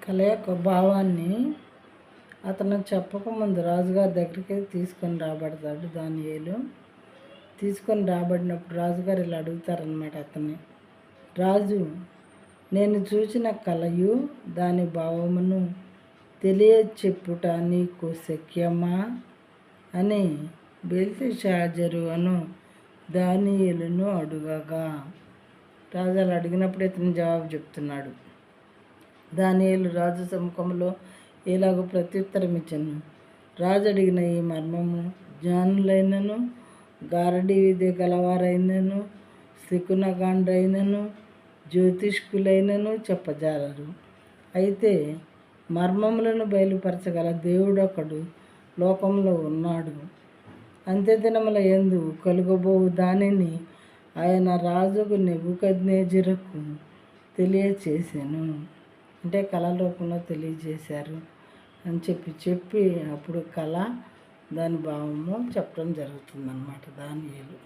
కళ యొక్క భావాన్ని అతను చెప్పకముందు రాజుగారి దగ్గరికి తీసుకొని రాబడతాడు దానియేలు. తీసుకొని రాబడినప్పుడు రాజుగారు ఇలా అడుగుతారనమాట అతన్ని. రాజు, నేను చూసిన కలయు దాని భావమును తెలియచెప్పుట నీకు శక్యమా అని బెల్తెషాజరు అను దానియేలును అడుగగా, రాజు అలా అడిగినప్పుడు ఇతను జవాబు చెప్తున్నాడు. దానియేలు రాజు సముఖంలో ఇలాగ ప్రత్యుత్తరం ఇచ్చాను. రాజు అడిగిన ఈ మర్మము జ్ఞానులైనను, గారడీ విద్య గలవారైనను, శకునగాండ్రైనను, జ్యోతిష్కులైనను చెప్పజాలరు. అయితే మర్మములను బయలుపరచగల దేవుడొకడు లోకంలో ఉన్నాడు. అంత్యదినముల యందు కలుగబోవు దానిని ఆయన రాజుకు నెబుకద్నెజరుకు తెలియచేసెను. అంటే కళ రూపంలో తెలియజేశారు అని చెప్పి అప్పుడు కళ దాని భావము చెప్పడం జరుగుతుందన్నమాట దానియేలు.